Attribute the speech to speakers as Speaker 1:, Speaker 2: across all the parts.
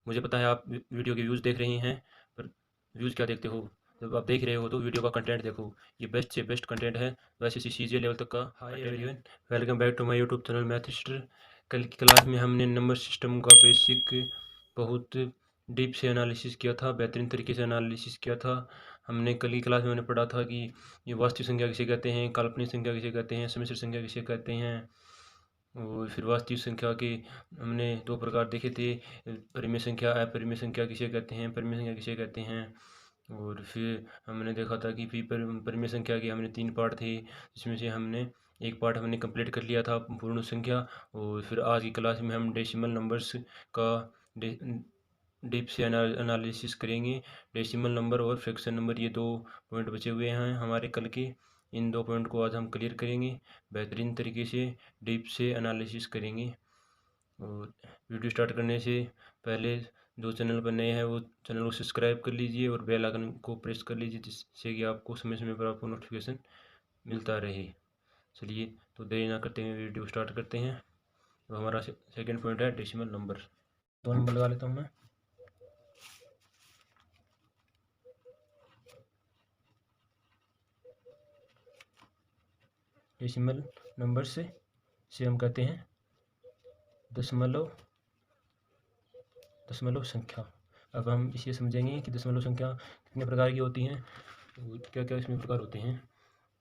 Speaker 1: मुझे पता है आप वीडियो के व्यूज़ देख रही हैं, पर व्यूज़ क्या देखते हो? जब आप देख रहे हो तो वीडियो का कंटेंट देखो। ये बेस्ट से बेस्ट कंटेंट है, वैसे सीजीए लेवल तक का। Hi everyone, welcome back to my YouTube channel Mathister. कल की क्लास में हमने नंबर सिस्टम का बेसिक बहुत डीप से एनालिसिस किया था, बेहतरीन तरीके से एनालिसिस किया था। हमने कल की क्लास में मैंने पढ़ा था कि ये वास्तविक संख्या किसे कहते हैं, काल्पनिक संख्या किसे कहते हैं, सम्मिश्र संख्या किसे कहते हैं। और फिर वास्तविक संख्या के हमने दो प्रकार देखे थे, परिमेय संख्या, अपरिमेय संख्या किसे कहते हैं, परिमेय संख्या किसे कहते हैं। और फिर हमने देखा था कि परिमेय संख्या के हमने 3 पार्ट थे, जिसमें से हमने एक पार्ट हमने कंप्लीट कर लिया था, पूर्ण संख्या। और फिर आज की क्लास में हम डेसिमल नंबर्स का डीप से एनालिसिस करेंगे। डेसिमल नंबर और फ्रैक्शन नंबर, ये 2 पॉइंट बचे हुए हैं हमारे कल के। इन 2 पॉइंट को आज हम क्लियर करेंगे, बेहतरीन तरीके से डीप से एनालिसिस करेंगे। और वीडियो स्टार्ट करने से पहले जो चैनल पर नए हैं वो चैनल को सब्सक्राइब कर लीजिए और बेल आइकन को प्रेस कर लीजिए, जिससे कि आपको समय समय पर आपको नोटिफिकेशन मिलता रहे। चलिए, तो देरी ना करते हुए वीडियो स्टार्ट करते हैं। तो हमारा सेकंड पॉइंट है डेसिमल नंबर। 2 नंबर लगा लेता हूँ मैं। डेसिमल नंबर से हम कहते हैं दशमलव संख्या। अब हम इसे समझेंगे कि दशमलव संख्या कितने प्रकार की होती हैं, क्या क्या इसमें प्रकार होते हैं।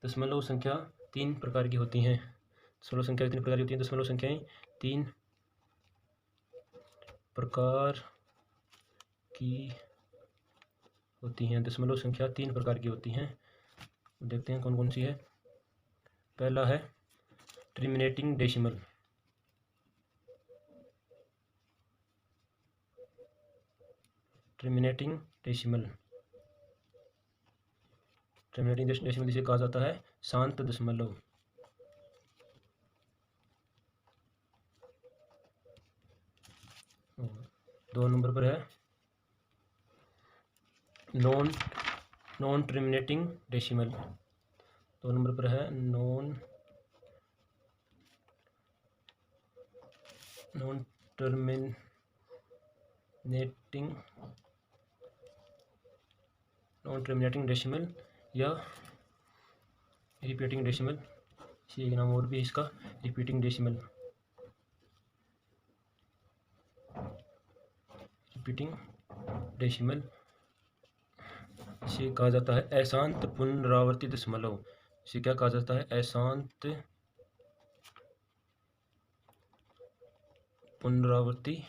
Speaker 1: दशमलव संख्या 3 प्रकार की होती हैं। दशमलव संख्या कितने प्रकार की होती हैं? दशमलव संख्याएं 3 प्रकार की होती हैं। दशमलव संख्या 3 प्रकार की होती हैं। देखते हैं कौन कौन सी है। पहला है terminating decimal. Terminating decimal terminating decimal इसे कहा जाता है शांत दशमलव। 2 नंबर पर है नॉन टर्मिनेटिंग डेसिमल। 2 नंबर पर है नॉन टर्मिनेटिंग डेसिमल या रिपीटिंग डेसिमल। इसी एक नाम और भी है इसका, रिपीटिंग डेसिमल। रिपीटिंग डेसिमल इसे कहा जाता है अशांत पुनरावर्ती दशमलव। इसे क्या कहा जाता है? अशांत पुनरावर्ती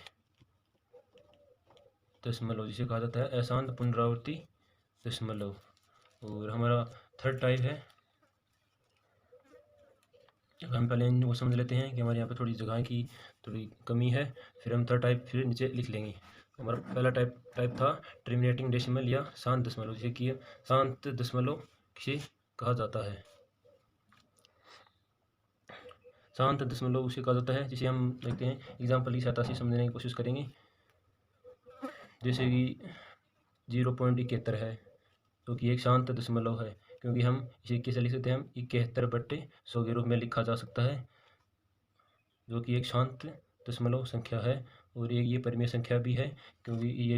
Speaker 1: दशमलव, जिसे कहा जाता है अशांत पुनरावर्ती दशमलव। और हमारा थर्ड टाइप है, हम पहले इनको समझ लेते हैं कि हमारे यहाँ पे थोड़ी जगह की थोड़ी कमी है, फिर हम थर्ड टाइप फिर नीचे लिख लेंगे। हमारा पहला टाइप था टर्मिनेटिंग डेसिमल या शांत दशमलव, जिसे कि शांत दशमलव किसे कहा जाता है। शांत दशमलव उसे कहा जाता है जिसे हम देखते हैं एग्जाम्पल की सहायता से समझने की कोशिश करेंगे। जैसे कि 0.71 है, जो कि एक शांत दशमलव है, क्योंकि हम इसे कैसे लिख सकते हैं? हम 71/100 के रूप में लिखा जा सकता है, जो कि एक शांत दशमलव संख्या है। और ये परिमेय संख्या भी है, क्योंकि ये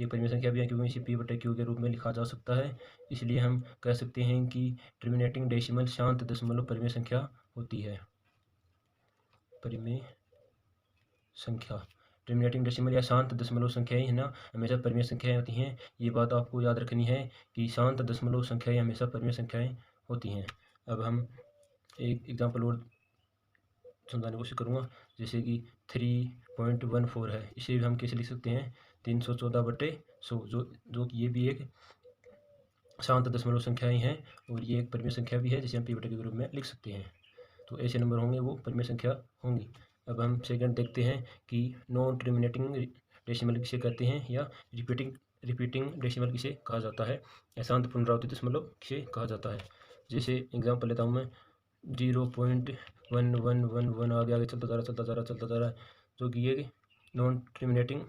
Speaker 1: परिमेय संख्या भी है, क्योंकि इसे p/q के रूप में लिखा जा सकता है। इसलिए हम कह सकते हैं कि टर्मिनेटिंग डेसिमल शांत दशमलव परिमेय संख्या होती है। परिमेय संख्या, टर्मिनेटिंग डेसिमल या शांत दशमलव संख्याएं है ना, हमेशा परिमेय संख्याएं होती हैं। ये बात आपको याद रखनी है कि शांत दशमलव संख्याएं हमेशा परिमेय संख्याएं होती हैं। अब हम एक एग्जाम्पल और समझाने की कोशिश करूँगा। जैसे कि 3.14 है, इसे हम कैसे लिख सकते हैं? 314/100, जो कि ये भी एक शांत दशमलव संख्याएं हैं, और ये एक परिमेय संख्या भी है, जिसे हम p/q के रूप में लिख सकते हैं। तो ऐसे नंबर होंगे वो परिमेय संख्या होंगी। अब हम सेकंड देखते हैं कि नॉन टर्मिनेटिंग डेसिमल किसे कहते हैं, या रिपीटिंग डेसिमल किसे कहा जाता है, अशांत पुनरावृत्ति दशमलव किसे कहा जाता है। जैसे एग्जाम्पल लेता हूँ मैं, 0.1111 आगे चलता जा रहा है, जो कि ये नॉन टर्मिनेटिंग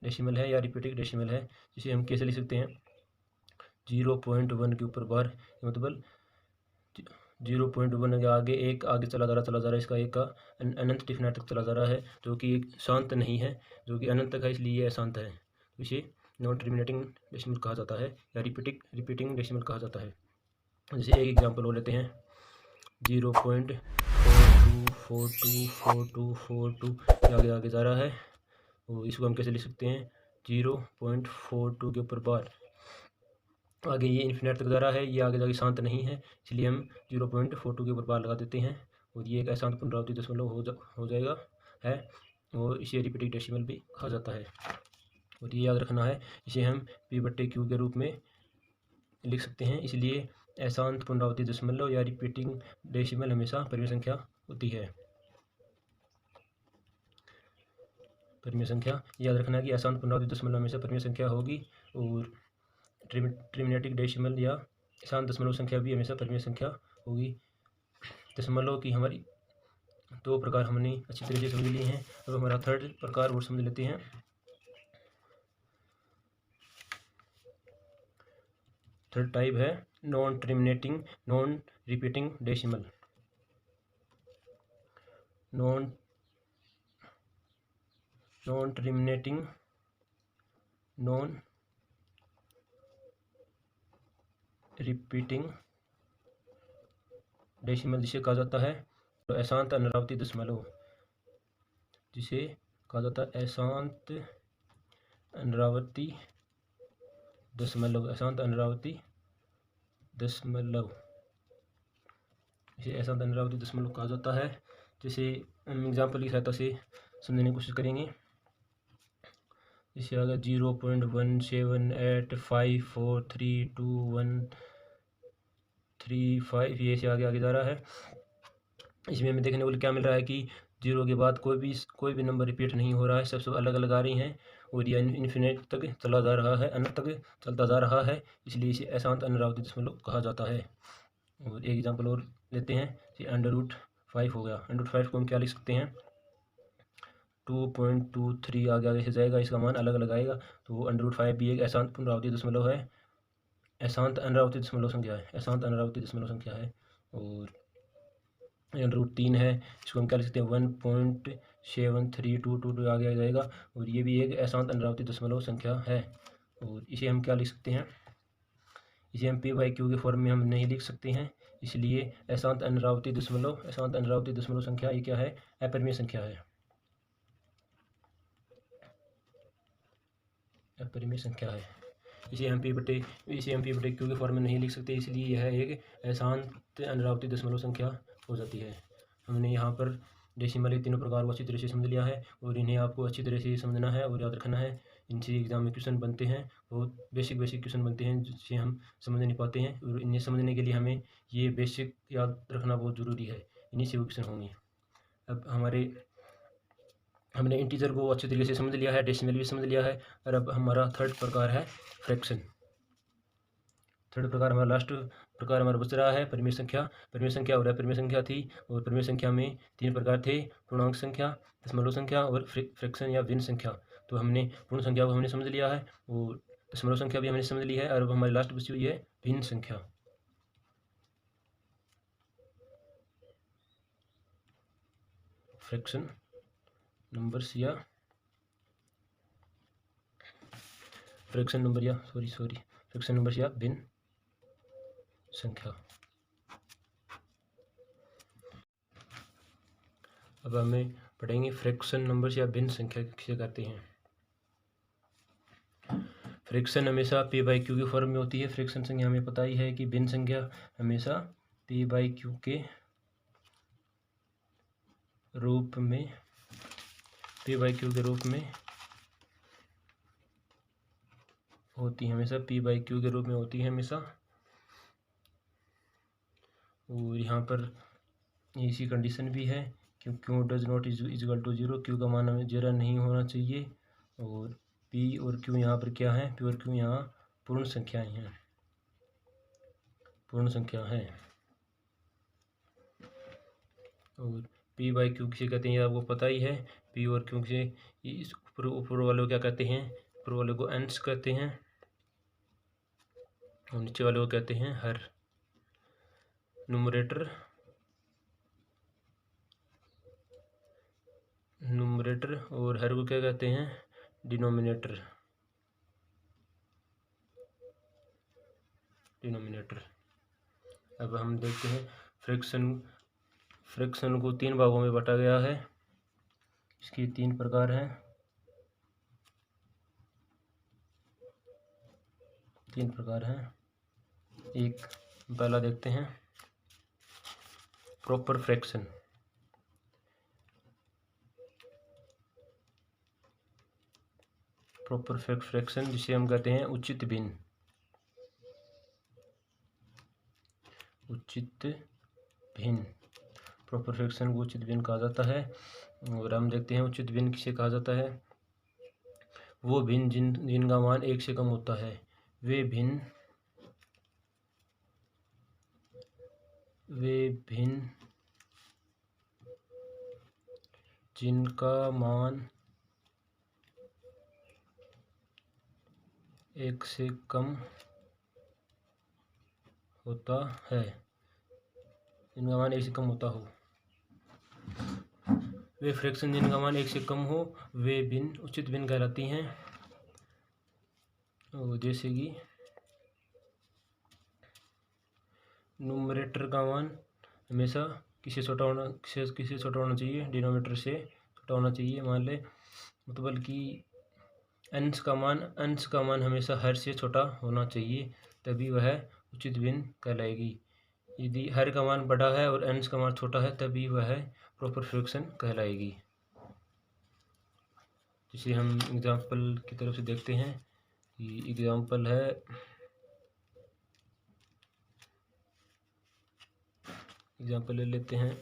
Speaker 1: डेसिमल है या रिपीटिंग डेसिमल है, जिसे हम कैसे लिख सकते हैं? 0.1 के ऊपर बार, मतलब 0.1 के आगे एक आगे चला जा रहा है, इसका एक का अनंत डिफिनेट तक चला जा रहा है, जो कि एक शांत नहीं है, जो कि अनंत तक है, इसलिए ये अशांत है। इसे नॉन टर्मिनेटिंग डेसिमल कहा जाता है या रिपीटिंग डेसिमल कहा जाता है। जैसे एक एग्जांपल और लेते हैं, 0.42424242 आगे आगे जा रहा है, और इसको हम कैसे लिख सकते हैं, 0.42 के ऊपर बार आगे ये इन्फिनेट तक जा रहा है, ये आगे जाके शांत नहीं है, इसलिए हम 0.42 के ऊपर बार लगा देते हैं, और ये एक अशांत पुनरावृत्ति दशमलव हो जाएगा है, और इसे रिपीटिंग डेसिमल भी कहा जाता है। और ये याद रखना है, इसे हम P/Q के रूप में लिख सकते हैं, इसलिए अशांत पुनरावृत्ति दशमलव या रिपीटिंग डेसिमल हमेशा परिमेय संख्या होती है। परिमेय संख्या याद रखना है कि अशांत पुनरावृत्ति दशमलव हमेशा परिमेय संख्या होगी, और टर्मिनेटिंग डेसिमल या अशांत दशमलव संख्या भी हमेशा परिमेय संख्या होगी। दशमलव की हमारी दो प्रकार हमने अच्छी तरह से समझ लिए हैं। अब हमारा थर्ड प्रकार और समझ लेते हैं। थर्ड टाइप है non terminating non repeating decimal. Non terminating non repeating decimal जिसे कहा जाता है अशांत अनरावृत्ति दशमलव, जिसे कहा जाता है अशांत अनरावृत्ति दशमलव। अशांत अनरावृत्ति दशमलव, इसे अशांत अनरावृत्ति दशमलव कहा जाता है। जैसे हम एग्जाम्पल की सहायता से समझने की कोशिश करेंगे। इसे आगे 0.178543213 ये से आगे आगे जा रहा है। इसमें हमें देखने को क्या मिल रहा है कि 0 के बाद कोई भी नंबर रिपीट नहीं हो रहा है, सब अलग अलग आ रही हैं, और यह इन्फिनिट तक चला जा रहा है, अनंत तक चलता जा रहा है, इसलिए इसे अशांत अनरावृत्ति दशमलव कहा जाता है। और एक एग्जाम्पल और लेते हैं, √5 हो गया। √5 को हम क्या लिख सकते हैं, 2.23 आगे आगे से जाएगा, इसका मान अलग अलग आएगा, तो √5 भी एक अशांत पुनरावृत्ति दशमलव है, अशांत अनरावृत्ति दशमलव संख्या है, अशांत अनरावृत्ति दशमलव संख्या है। और √3 है, इसको हम क्या लिख सकते हैं, 1.73222 आगे आ जाएगा, और ये भी एक अशांत अनरावृत्ति दशमलव संख्या है। और इसे हम क्या लिख सकते हैं, इसे हम P/Q के फॉर्म में हम नहीं लिख सकते हैं, इसलिए अशांत अनरावृत्ति दशमलव संख्या ये क्या है, अपरिमेय संख्या है, अपरिमेय संख्या है। इसे हम P/Q के फॉर्म में नहीं लिख सकते, इसलिए यह एक अशांत अनरावृत्ति दशमलव संख्या हो जाती है। हमने यहाँ पर डेसिमल के तीनों प्रकार को अच्छी तरह से समझ लिया है, और इन्हें आपको अच्छी तरह से समझना है और याद रखना है। इनसे एग्जाम में क्वेश्चन बनते हैं, बहुत बेसिक क्वेश्चन बनते हैं, जिससे हम समझ नहीं पाते हैं, और इन्हें समझने के लिए हमें ये बेसिक याद रखना बहुत ज़रूरी है, इन्हीं से क्वेश्चन होंगे। अब हमने इंटीजर को अच्छे तरीके से समझ लिया है, डेसिमल भी समझ लिया है, और अब हमारा थर्ड प्रकार है फ्रैक्शन। थर्ड प्रकार हमारा लास्ट प्रकार हमारा बच रहा है परिमेय संख्या। परिमेय संख्या और अपरिमेय संख्या थी, और परिमेय संख्या में 3 प्रकार थे, पूर्णांक संख्या, दशमलव संख्या और फ्रैक्शन या भिन्न संख्या। तो हमने पूर्ण संख्या को हमने समझ लिया है, और दशमलव संख्या भी हमने समझ ली है, और अब हमारी लास्ट बची हुई है भिन्न संख्या। फ्रैक्शन नंबर्स या फ्रैक्शन नंबर्स या भिन्न संख्या। अब हमें पढ़ेंगे फ्रैक्शन नंबर्स या भिन्न संख्या किसे कहते हैं। फ्रैक्शन हमेशा P/Q के फॉर्म में होती है। फ्रैक्शन संख्या हमें पता ही है कि भिन्न संख्या हमेशा P/Q के रूप में होती है, हमेशा P/Q के रूप में होती है हमेशा। और यहाँ पर इसी कंडीशन भी है कि Q does not equal to 0, Q का मान हमें 0 नहीं होना चाहिए। और P और Q यहाँ पर क्या है, P और Q यहाँ पूर्ण संख्याएं हैं, पूर्ण संख्या है। और P/Q किसे कहते हैं ये आपको पता ही है। P और Q से इस ऊपर वाले को क्या कहते हैं, ऊपर वाले को अंश कहते हैं, और नीचे वाले को कहते हैं हर। न्यूमरेटर और हर को क्या कहते हैं, डिनोमिनेटर। अब हम देखते हैं फ्रैक्शन को 3 भागों में बांटा गया है। इसके 3 प्रकार हैं। 3 प्रकार हैं। एक पहला देखते हैं, प्रॉपर फ्रैक्शन। प्रॉपर फ्रैक्शन जिसे हम कहते हैं उचित भिन्न। प्रॉपर फ्रैक्शन को उचित भिन्न कहा जाता है। और हम देखते हैं उचित भिन्न किसे कहा जाता है, वो भिन्न जिनका मान 1 से कम होता है। वे भिन्न जिनका मान 1 से कम होता है। जिनका मान 1 से कम होता हो, वे फ्रैक्शन जिनका मान 1 से कम हो, वे भिन्न उचित भिन्न कहलाती हैं। जैसे कि न्यूमरेटर का मान हमेशा किससे छोटा होना चाहिए, डिनोमिनेटर से छोटा होना चाहिए। मान ले मतलब कि अंश का मान हमेशा हर से छोटा होना चाहिए, तभी वह उचित भिन्न कहलाएगी। यदि हर का मान बड़ा है और अंश का मान छोटा है, तभी वह प्रॉपर फ्रैक्शन कहलाएगी। जिसे हम एग्जाम्पल की तरफ से देखते हैं कि एग्जाम्पल ले लेते हैं।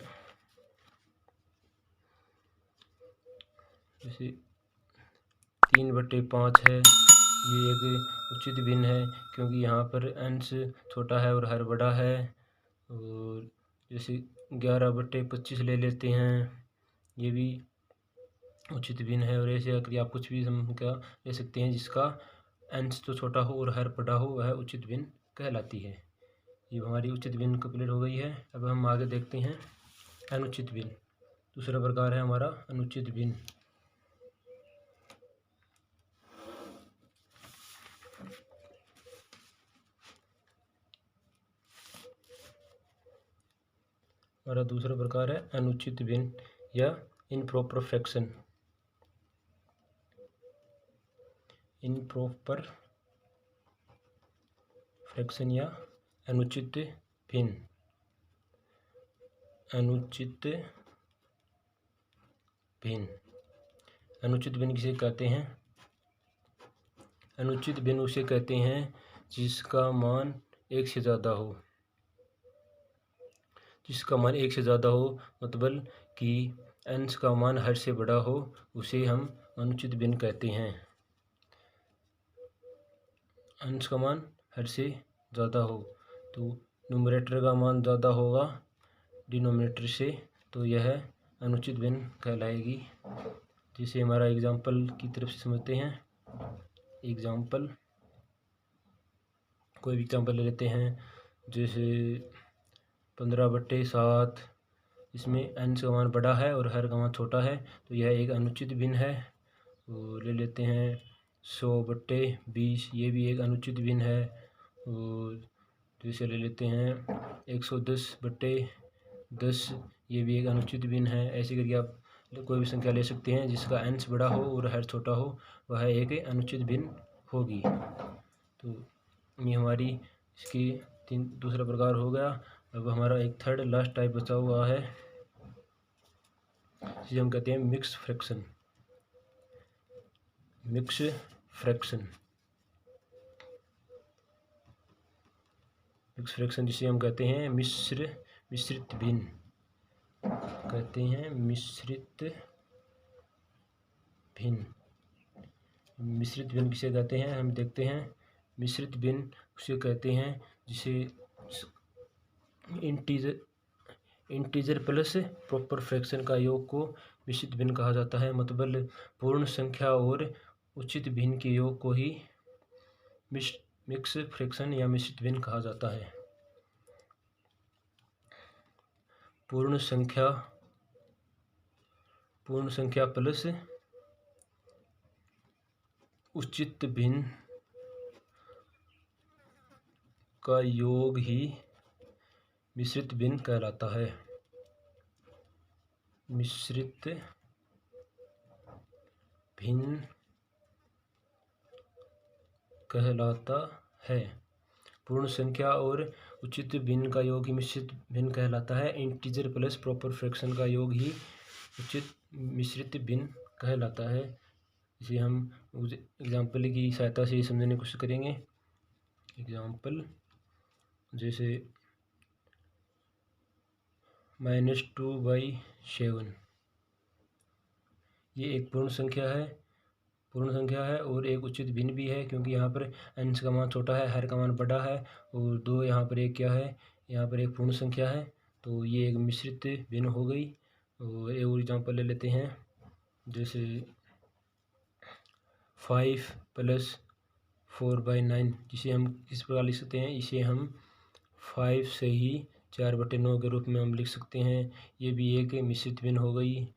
Speaker 1: जैसे 3/5 है, ये एक उचित भिन्न है क्योंकि यहाँ पर अंश छोटा है और हर बड़ा है। और जैसे 11/25 ले लेते हैं, ये भी उचित भिन्न है। और ऐसे अगर आप कुछ भी क्या ले सकते हैं जिसका अंश तो छोटा हो और हर बड़ा हो, वह उचित भिन्न कहलाती है। ये हमारी उचित भिन्न कंप्लीट हो गई है। अब हम आगे देखते हैं अनुचित भिन्न। दूसरा प्रकार है हमारा अनुचित भिन्न। हमारा दूसरा प्रकार है अनुचित भिन्न या इनप्रॉपर फ्रैक्शन। इनप्रॉपर फ्रैक्शन या अनुचित भिन्न। अनुचित भिन्न किसे कहते हैं? अनुचित भिन्न उसे कहते हैं जिसका मान 1 से ज़्यादा हो। मतलब कि अंश का मान हर से बड़ा हो, उसे हम अनुचित भिन्न कहते हैं। अंश का मान हर से ज़्यादा हो तो न्यूमरेटर का मान ज़्यादा होगा डिनोमिनेटर से, तो यह अनुचित भिन्न कहलाएगी। जिसे हमारा एग्जाम्पल की तरफ से समझते हैं। कोई भी एग्जाम्पल ले लेते हैं, जैसे 15/7, इसमें अंश का मान बड़ा है और हर का मान छोटा है, तो यह एक अनुचित भिन्न है। और ले लेते हैं 100/20, ये भी एक अनुचित भिन्न है। और जैसे ले लेते हैं 110/10, ये भी एक अनुचित भिन्न है। ऐसे करके आप कोई भी संख्या ले सकते हैं जिसका अंश बड़ा हो और हर छोटा हो, वह एक अनुचित भिन्न होगी। तो ये हमारी इसकी दूसरा प्रकार हो गया। अब हमारा एक थर्ड लास्ट टाइप बचा हुआ है, जिसे हम कहते हैं मिक्स फ्रैक्शन। जिसे हम कहते हैं मिश्रित भिन्न। मिश्रित भिन्न किसे कहते हैं, हम देखते हैं। मिश्रित भिन्न उसे कहते हैं जिसे इंटीजर प्लस प्रॉपर फ्रैक्शन का योग को मिश्रित भिन्न कहा जाता है। मतलब पूर्ण संख्या और उचित भिन्न के योग को ही मिक्स फ्रैक्शन या मिश्रित भिन्न कहा जाता है। पूर्ण संख्या प्लस उचित भिन्न का योग ही मिश्रित भिन्न कहलाता है। मिश्रित भिन्न कहलाता है। पूर्ण संख्या और उचित भिन्न का योग ही मिश्रित भिन्न कहलाता है। इंटीजर प्लस प्रॉपर फ्रैक्शन का योग ही उचित मिश्रित भिन्न कहलाता है। इसे हम एग्जाम्पल की सहायता से समझने की कोशिश करेंगे। एग्जाम्पल जैसे -2/7 ये एक पूर्ण संख्या है और एक उचित भिन्न भी है, क्योंकि यहाँ पर अंश का मान छोटा है, हर का मान बड़ा है, और दो यहाँ पर एक क्या है, यहाँ पर एक पूर्ण संख्या है, तो ये एक मिश्रित भिन्न हो गई। और एक और एग्जाम्पल ले लेते हैं, जैसे 5 + 4/9, जिसे हम किस प्रकार लिख सकते हैं, इसे हम 5 से ही 4/9 के रूप में हम लिख सकते हैं। ये भी एक मिश्रित भिन्न हो गई।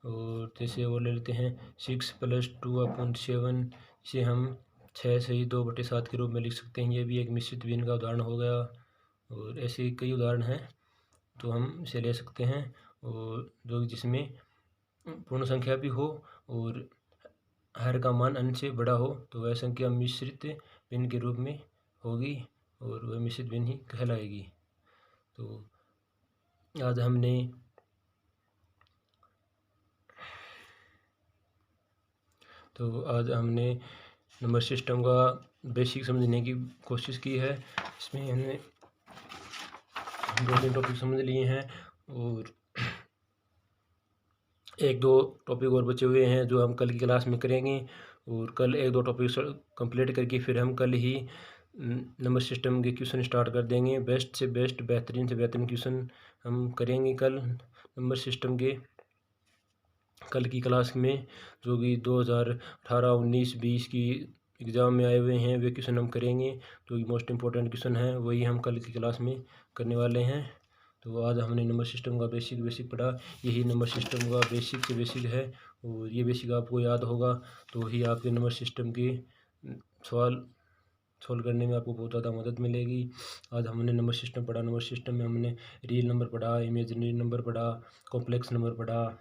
Speaker 1: और जैसे वो ले लेते हैं 6 + 2/7, इसे हम 6 से ही 2/7 के रूप में लिख सकते हैं। ये भी एक मिश्रित भिन्न का उदाहरण हो गया। और ऐसे कई उदाहरण हैं, तो हम इसे ले सकते हैं, और जो जिसमें पूर्ण संख्या भी हो और हर का मान n से बड़ा हो, तो वह संख्या मिश्रित भिन्न के रूप में होगी और वह मिश्रित भिन्न ही कहलाएगी। तो आज हमने नंबर सिस्टम का बेसिक समझने की कोशिश की है। इसमें हमने 2-3 टॉपिक समझ लिए हैं, और 1-2 टॉपिक और बचे हुए हैं जो हम कल की क्लास में करेंगे। और कल 1-2 टॉपिक कंप्लीट करके फिर हम कल ही नंबर सिस्टम के क्वेश्चन स्टार्ट कर देंगे। बेस्ट से बेस्ट, बेहतरीन से बेहतरीन क्वेश्चन हम करेंगे कल नंबर सिस्टम के। कल की क्लास में जो भी 2018, 19, 20 की एग्ज़ाम में आए हुए हैं वे क्वेश्चन हम करेंगे, जो कि मोस्ट इम्पोर्टेंट क्वेश्चन हैं, वही हम कल की क्लास में करने वाले हैं। तो आज हमने नंबर सिस्टम का बेसिक पढ़ा। यही नंबर सिस्टम का बेसिक से बेसिक है, और ये बेसिक आपको याद होगा तो ही आपके नंबर सिस्टम के सवाल सोल्व करने में आपको बहुत ज़्यादा मदद मिलेगी। आज हमने नंबर सिस्टम पढ़ा। नंबर सिस्टम में हमने रियल नंबर पढ़ा, इमेजिनरी नंबर पढ़ा, कॉम्प्लेक्स नंबर पढ़ा।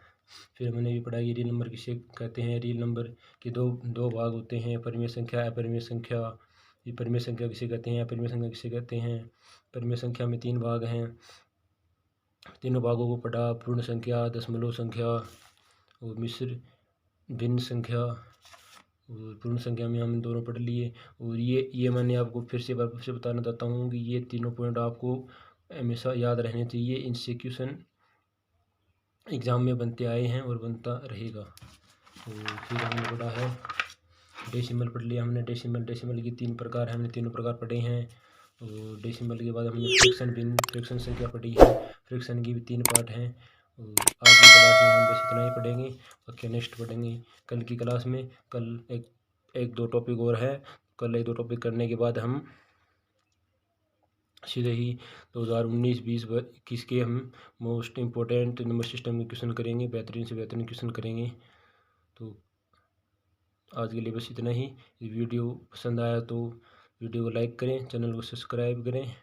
Speaker 1: फिर हमने ये पढ़ा कि रियल नंबर किसे कहते हैं। रियल नंबर के दो भाग होते हैं, परिमेय संख्या, अपरिमेय संख्या। ये परिमेय संख्या किसे कहते हैं, अपरिमेय संख्या किसे कहते हैं। परिमेय संख्या में 3 भाग हैं, तीनों भागों को पढ़ा। पूर्ण संख्या, दशमलव संख्या और मिश्र भिन्न संख्या। और पूर्ण संख्या में हम दोनों पढ़ लिए। और ये मैंने आपको फिर से बताना चाहता हूँ कि ये तीनों पॉइंट आपको हमेशा याद रहने चाहिए। इनसे क्वेश्चन एग्ज़ाम में बनते आए हैं और बनता रहेगा। तो फिर हमने पढ़ा है डेसिमल पढ़ लिया हमने। डेसिमल की 3 प्रकार हैं, हमने तीनों प्रकार पढ़े हैं। और डेसिमल के बाद हमने फ्रैक्शन संख्या पढ़ी है। फ्रैक्शन की भी 3 पार्ट हैं। और आज की क्लास में हम बस इतना ही पढ़ेंगे, बाकी नेक्स्ट पढ़ेंगे कल की क्लास में। कल एक दो टॉपिक और है। कल 1-2 टॉपिक करने के बाद हम सीधे ही 2019, 20, 21 के हम मोस्ट इम्पोर्टेंट नंबर सिस्टम के क्वेश्चन करेंगे, बेहतरीन से बेहतरीन क्वेश्चन करेंगे। तो आज के लिए बस इतना ही। वीडियो पसंद आया तो वीडियो को लाइक करें, चैनल को सब्सक्राइब करें।